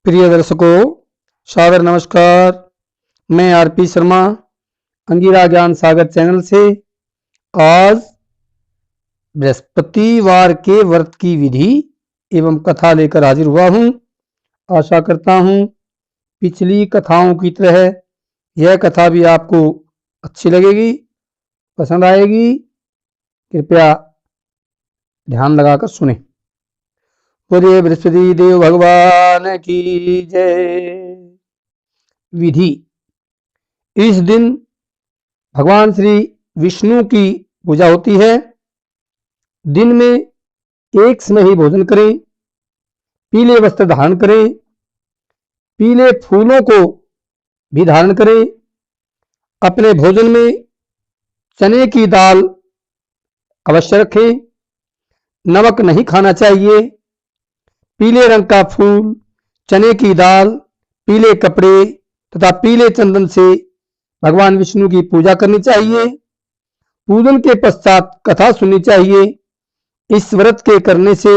प्रिय दर्शकों, सादर नमस्कार। मैं आरपी शर्मा अंगिरा ज्ञान सागर चैनल से आज बृहस्पतिवार के व्रत की विधि एवं कथा लेकर हाजिर हुआ हूँ। आशा करता हूँ पिछली कथाओं की तरह यह कथा भी आपको अच्छी लगेगी, पसंद आएगी। कृपया ध्यान लगाकर सुने। बोलिए बृहस्पति देव भगवान की जय। विधि: इस दिन भगवान श्री विष्णु की पूजा होती है। दिन में एक समय ही भोजन करें, पीले वस्त्र धारण करें, पीले फूलों को भी धारण करें। अपने भोजन में चने की दाल अवश्य रखें। नमक नहीं खाना चाहिए। पीले रंग का फूल, चने की दाल, पीले कपड़े तथा पीले चंदन से भगवान विष्णु की पूजा करनी चाहिए। पूजन के पश्चात कथा सुननी चाहिए। इस व्रत के करने से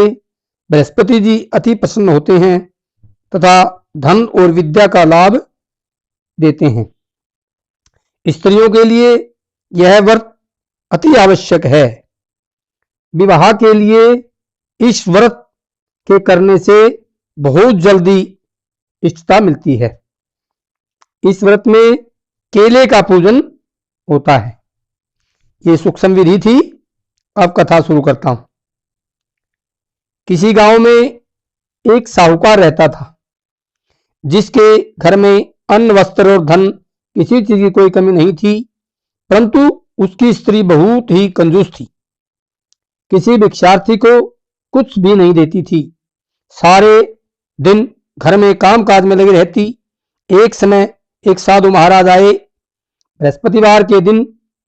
बृहस्पति जी अति प्रसन्न होते हैं तथा धन और विद्या का लाभ देते हैं। स्त्रियों के लिए यह व्रत अति आवश्यक है। विवाह के लिए इस व्रत के करने से बहुत जल्दी इष्टता मिलती है। इस व्रत में केले का पूजन होता है। ये सूक्ष्म विधि थी। अब कथा शुरू करता हूं। किसी गांव में एक साहूकार रहता था, जिसके घर में अन्न, वस्त्र और धन किसी चीज की कोई कमी नहीं थी, परंतु उसकी स्त्री बहुत ही कंजूस थी। किसी भिक्षार्थी को कुछ भी नहीं देती थी। सारे दिन घर में कामकाज में लगी रहती। एक समय एक साधु महाराज आए। बृहस्पतिवार के दिन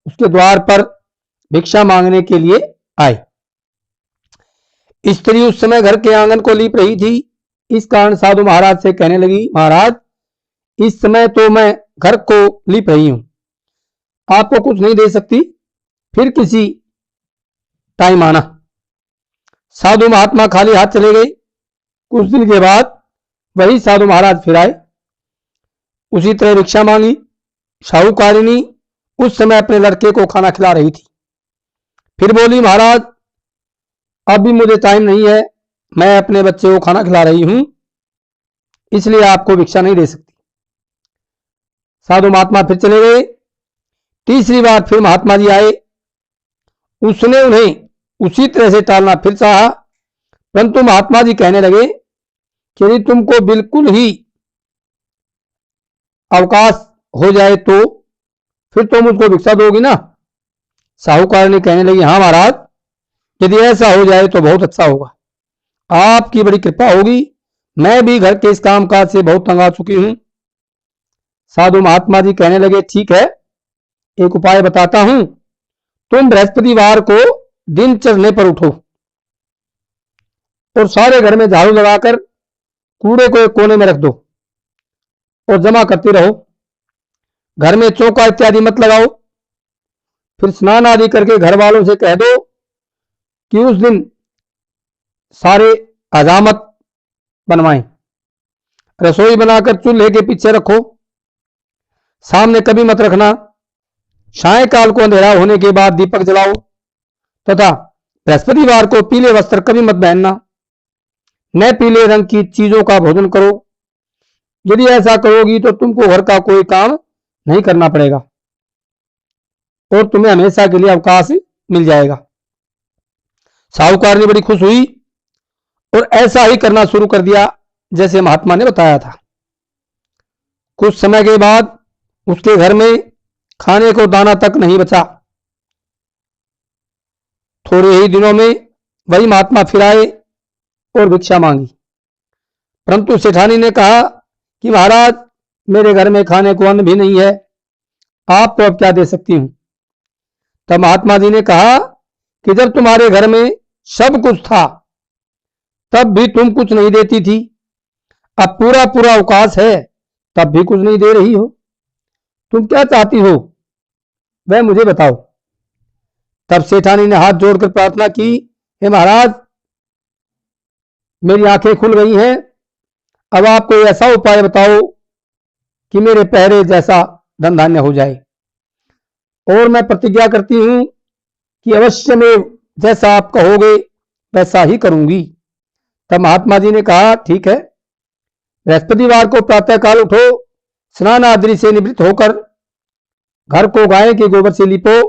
उसके द्वार पर भिक्षा मांगने के लिए आए। स्त्री उस समय घर के आंगन को लीप रही थी। इस कारण साधु महाराज से कहने लगी, महाराज, इस समय तो मैं घर को लीप रही हूं, आपको कुछ नहीं दे सकती, फिर किसी टाइम आना। साधु महात्मा खाली हाथ चले गए। कुछ दिन के बाद वही साधु महाराज फिर आए। उसी तरह भिक्षा मांगी। साहूकारिणी उस समय अपने लड़के को खाना खिला रही थी। फिर बोली, महाराज, अभी मुझे टाइम नहीं है, मैं अपने बच्चे को खाना खिला रही हूं, इसलिए आपको भिक्षा नहीं दे सकती। साधु महात्मा फिर चले गए। तीसरी बार फिर महात्मा जी आए। उसने उन्हें उसी तरह से टालना फिर चाहा, परंतु महात्मा जी कहने लगे कि यदि तुमको बिल्कुल ही अवकाश हो जाए तो फिर तुम मुझको भिक्षा दोगी ना। साहूकार ने कहने लगी, हाँ महाराज, यदि ऐसा हो जाए तो बहुत अच्छा होगा, आपकी बड़ी कृपा होगी। मैं भी घर के इस कामकाज से बहुत तंग आ चुकी हूं। साधु महात्मा जी कहने लगे, ठीक है, एक उपाय बताता हूं। तुम बृहस्पतिवार को दिन चढ़ने पर उठो और सारे घर में झाड़ू लगाकर कूड़े को एक कोने में रख दो और जमा करते रहो। घर में चौका इत्यादि मत लगाओ। फिर स्नान आदि करके घर वालों से कह दो कि उस दिन सारे हजामत बनवाएं। रसोई बनाकर चूल्हे के पीछे रखो, सामने कभी मत रखना। सायंकाल को अंधेरा होने के बाद दीपक जलाओ तथा बृहस्पतिवार को पीले वस्त्र कभी मत पहनना। न पीले रंग की चीजों का भोजन करो। यदि ऐसा करोगी तो तुमको घर का कोई काम नहीं करना पड़ेगा और तुम्हें हमेशा के लिए अवकाश मिल जाएगा। साहूकार ने बड़ी खुश हुई और ऐसा ही करना शुरू कर दिया जैसे महात्मा ने बताया था। कुछ समय के बाद उसके घर में खाने को दाना तक नहीं बचा। थोड़े ही दिनों में वही महात्मा फिर आए और भिक्षा मांगी, परंतु सेठानी ने कहा कि महाराज, मेरे घर में खाने को अन्न भी नहीं है, आपको अब क्या दे सकती हूं। तब महात्मा जी ने कहा कि जब तुम्हारे घर में सब कुछ था तब भी तुम कुछ नहीं देती थी, अब पूरा पूरा अवकाश है तब भी कुछ नहीं दे रही हो। तुम क्या चाहती हो, वह मुझे बताओ। तब सेठानी ने हाथ जोड़कर प्रार्थना की, हे महाराज, मेरी आंखें खुल गई हैं, अब आप कोई ऐसा उपाय बताओ कि मेरे पहरे जैसा धन धान्य हो जाए, और मैं प्रतिज्ञा करती हूं कि अवश्य में जैसा आप कहोगे वैसा ही करूंगी। तब महात्मा जी ने कहा, ठीक है, बृहस्पतिवार को प्रातःकाल उठो, स्नान आदि से निवृत्त होकर घर को गाय के गोबर से लिपो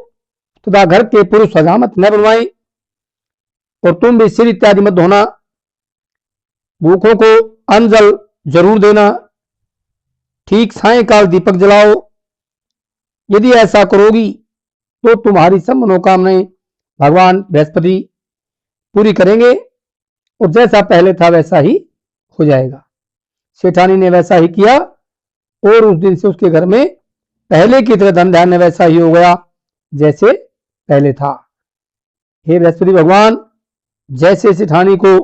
तथा घर के पुरुष हजामत न बनवाएं, और तुम भी सिर इत्यादि मत धोना, भूखों को अन्न जल जरूर देना, ठीक सायंकाल दीपक जलाओ। यदि ऐसा करोगी तो तुम्हारी सब मनोकामनाएं भगवान बृहस्पति पूरी करेंगे, और जैसा पहले था वैसा ही हो जाएगा। सेठानी ने वैसा ही किया, और उस दिन से उसके घर में पहले की तरह धन धान्य वैसा ही हो गया जैसे पहले था। हे बृहस्पति भगवान, जैसे सेठानी को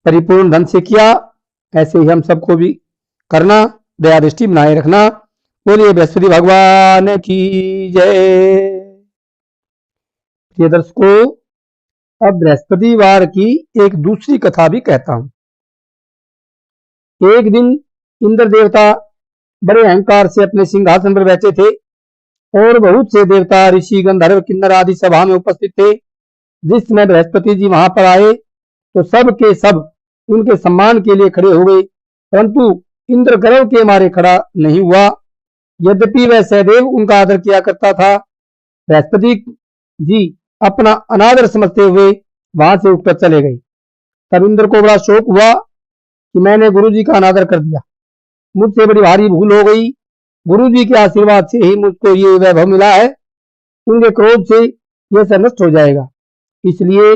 परिपूर्ण धन से किया, ऐसे ही हम सबको भी करना, दया दृष्टि बनाए रखना। बोलिए बृहस्पति भगवान की जय। प्रिय दर्शकों, अब बृहस्पतिवार की एक दूसरी कथा भी कहता हूं। एक दिन इंद्र देवता बड़े अहंकार से अपने सिंहासन पर बैठे थे, और बहुत से देवता, ऋषि, गंधर्व, किन्नर आदि सभा में उपस्थित थे। जिस समय बृहस्पति जी वहां पर आए तो सब के सब उनके सम्मान के लिए खड़े हो गए, परंतु इंद्र गर्व के मारे खड़ा नहीं हुआ। यद्यपि वह सदैव उनका आदर किया करता था, बृहस्पति जी अपना अनादर समझते हुए वहां से उठकर चले गए। तब इंद्र को बड़ा शोक हुआ कि मैंने गुरु जी का अनादर कर दिया, मुझसे बड़ी भारी भूल हो गई। गुरु जी के आशीर्वाद से ही मुझको ये वैभव मिला है, उनके क्रोध से यह सब नष्ट हो जाएगा, इसलिए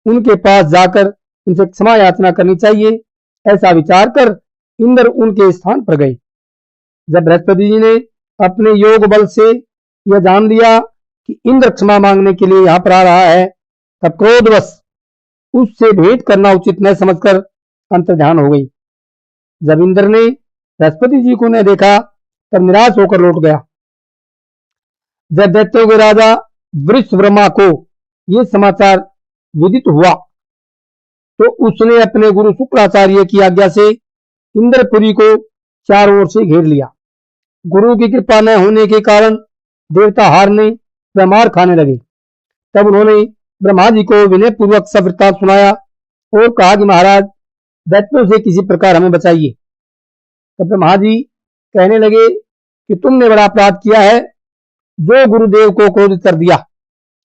उनके पास जाकर उनसे क्षमा याचना करनी चाहिए। ऐसा विचार कर इंद्र उनके स्थान पर गए। जब बृहस्पति जी ने अपने योग बल से यह जान लिया कि इंद्र क्षमा मांगने के लिए यहां पर आ रहा है, तब क्रोधवश उससे भेंट करना उचित न समझकर अंतर्ध्यान हो गई। जब इंद्र ने बृहस्पति जी को न देखा तब निराश होकर लौट गया। जब दैत्यों के राजा वृषब्रह्मा को यह समाचार विदित हुआ तो उसने अपने गुरु शुक्राचार्य की आज्ञा से इंद्रपुरी को चारों ओर से घेर लिया। गुरु की कृपा न होने के कारण देवता हारने व मार खाने लगे। तब उन्होंने ब्रह्मा जी को विनय पूर्वक सब वृत्तांत सुनाया और कहा कि महाराज, दैत्यों से किसी प्रकार हमें बचाइए। तब ब्रह्मा जी कहने लगे कि तुमने बड़ा अपराध किया है, जो गुरुदेव को क्रोधित कर दिया।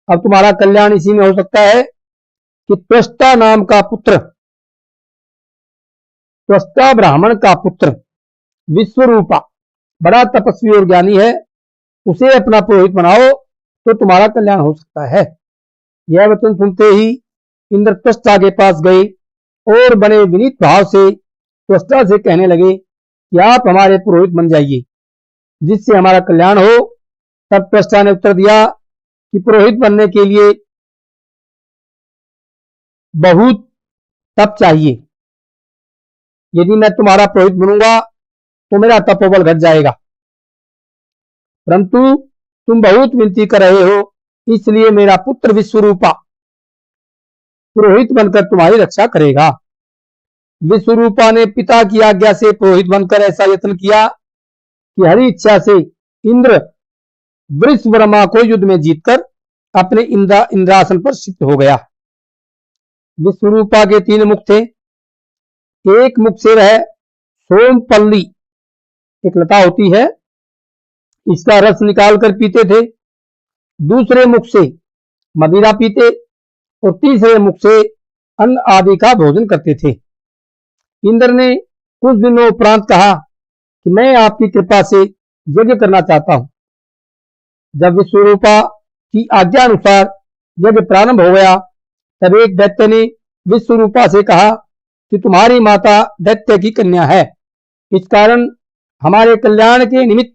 अब तुम्हारा कल्याण इसी में हो सकता है कि त्वष्टा नाम का पुत्र, त्वष्टा ब्राह्मण का पुत्र विश्वरूपा बड़ा तपस्वी और ज्ञानी है, उसे अपना पुरोहित बनाओ तो तुम्हारा कल्याण हो सकता है। यह वचन सुनते ही इंद्र त्वष्टा के पास गए और बड़े विनीत भाव से त्वष्टा से कहने लगे कि आप हमारे पुरोहित बन जाइए, जिससे हमारा कल्याण हो। तब त्वष्टा ने उत्तर दिया कि पुरोहित बनने के लिए बहुत तप चाहिए। यदि मैं तुम्हारा पुरोहित बनूंगा तो मेरा तपोबल घट जाएगा, परंतु तुम बहुत विनती कर रहे हो, इसलिए मेरा पुत्र विश्वरूपा पुरोहित बनकर तुम्हारी रक्षा करेगा। विश्वरूपा ने पिता की आज्ञा से पुरोहित बनकर ऐसा यत्न किया कि हरि इच्छा से इंद्र वृषब्रह्मा को युद्ध में जीतकर अपने इंद्रासन पर सिद्ध हो गया। विश्वरूपा के 3 मुख थे। एक मुख से वह सोमपल्ली, एक लता होती है, इसका रस निकालकर पीते थे। दूसरे मुख से मदिरा पीते और तीसरे मुख से अन्न आदि का भोजन करते थे। इंद्र ने कुछ दिनों उपरांत कहा कि मैं आपकी कृपा से यज्ञ करना चाहता हूं। जब विश्वरूपा की आज्ञा अनुसार यज्ञ प्रारंभ हो गया, तब एक दैत्य ने विश्वरूपा से कहा कि तुम्हारी माता दैत्य की कन्या है, इस कारण हमारे कल्याण के निमित्त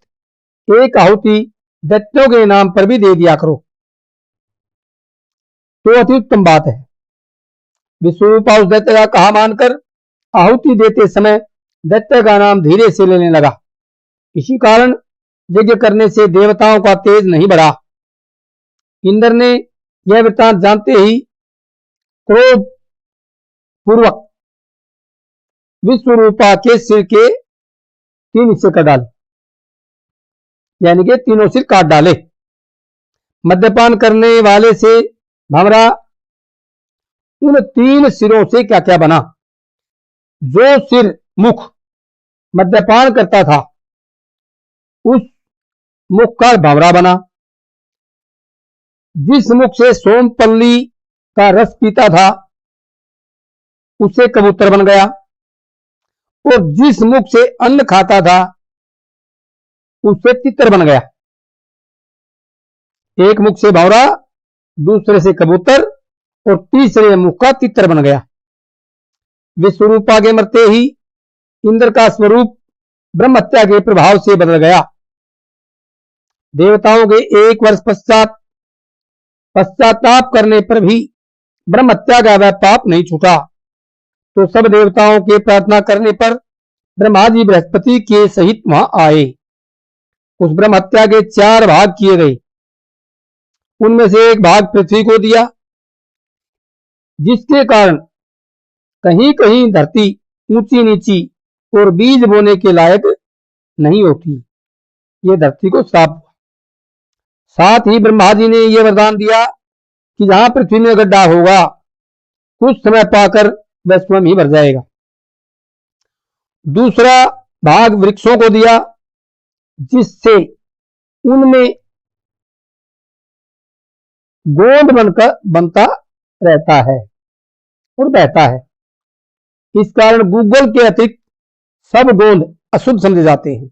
एक आहुति दैत्यों के नाम पर भी दे दिया करो तो अति उत्तम बात है। विश्वरूपा उस दैत्य का कहा मानकर आहुति देते समय दैत्य का नाम धीरे से लेने लगा। इसी कारण यज्ञ करने से देवताओं का तेज नहीं बढ़ा। इंद्र ने यह वृत्तांत जानते ही क्रोध पूर्वक विश्वरूपा के सिर के 3 हिस्से कर डाले, यानी कि तीनों सिर काट डाले। मद्यपान करने वाले से भंवरा उन 3 सिरों से क्या क्या बना? जो सिर मुख मद्यपान करता था उस मुख का भंवरा बना। जिस मुख से सोमपल्ली का रस पीता था उससे कबूतर बन गया, और जिस मुख से अन्न खाता था उससे तितर बन गया। एक मुख से भंवरा, दूसरे से कबूतर, और तीसरे मुख का तितर बन गया। विश्वरूपा के मरते ही इंद्र का स्वरूप ब्रह्म हत्या के प्रभाव से बदल गया। देवताओं के 1 वर्ष पश्चाताप करने पर भी ब्रह्म हत्या का वह पाप नहीं छूटा, तो सब देवताओं के प्रार्थना करने पर ब्रह्मा जी बृहस्पति के सहित वहां आए। उस ब्रह्म हत्या के 4 भाग किए गए। उनमें से एक भाग पृथ्वी को दिया, जिसके कारण कहीं कहीं धरती ऊंची नीची और बीज बोने के लायक नहीं होती। ये धरती को श्राप हुआ। साथ ही ब्रह्मा जी ने यह वरदान दिया कि जहां पृथ्वी में गड्ढा होगा कुछ समय पाकर वह स्वयं ही भर जाएगा। दूसरा भाग वृक्षों को दिया, जिससे उनमें गोंद बनता रहता है और बहता है। इस कारण गूगल के अतिरिक्त सब गोंद अशुद्ध समझे जाते हैं।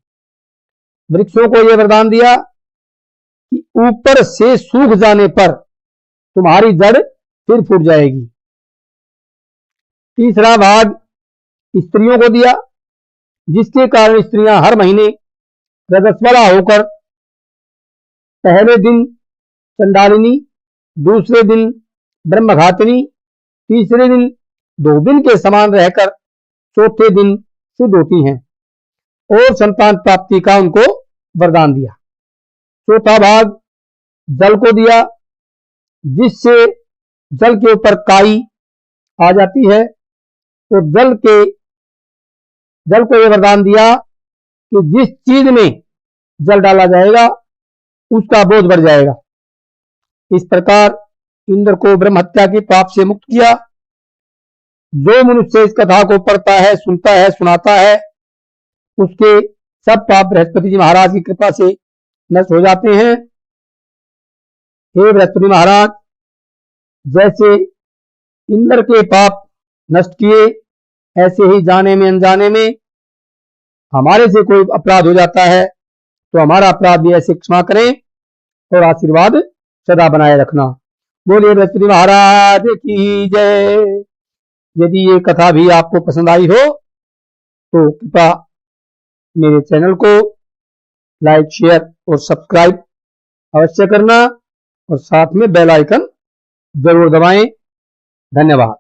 वृक्षों को यह वरदान दिया कि ऊपर से सूख जाने पर तुम्हारी जड़ फिर फूट जाएगी। तीसरा भाग स्त्रियों को दिया, जिसके कारण स्त्रियां हर महीने रजस्वला होकर पहले दिन चंडालिनी, दूसरे दिन ब्रह्मघातिनी, तीसरे दिन धोबिन के समान रहकर चौथे दिन शुद्ध होती हैं, और संतान प्राप्ति का उनको वरदान दिया। चौथा भाग जल को दिया, जिससे जल के ऊपर काई आ जाती है, तो जल को यह वरदान दिया कि जिस चीज में जल डाला जाएगा उसका बोझ बढ़ जाएगा। इस प्रकार इंद्र को ब्रह्म हत्या के पाप से मुक्त किया। जो मनुष्य इस कथा को पढ़ता है, सुनता है, सुनाता है, उसके सब पाप बृहस्पति जी महाराज की कृपा से नष्ट हो जाते हैं। हे बृहस्पति महाराज, जैसे इंद्र के पाप नष्ट किए, ऐसे ही जाने में अनजाने में हमारे से कोई अपराध हो जाता है तो हमारा अपराध भी ऐसे क्षमा करें और आशीर्वाद सदा बनाए रखना। बोलिए बृहस्पति महाराज की जय। यदि ये कथा भी आपको पसंद आई हो तो कृपया मेरे चैनल को लाइक, शेयर और सब्सक्राइब अवश्य करना, और साथ में बेल आइकन जरूर दबाएं। धन्यवाद।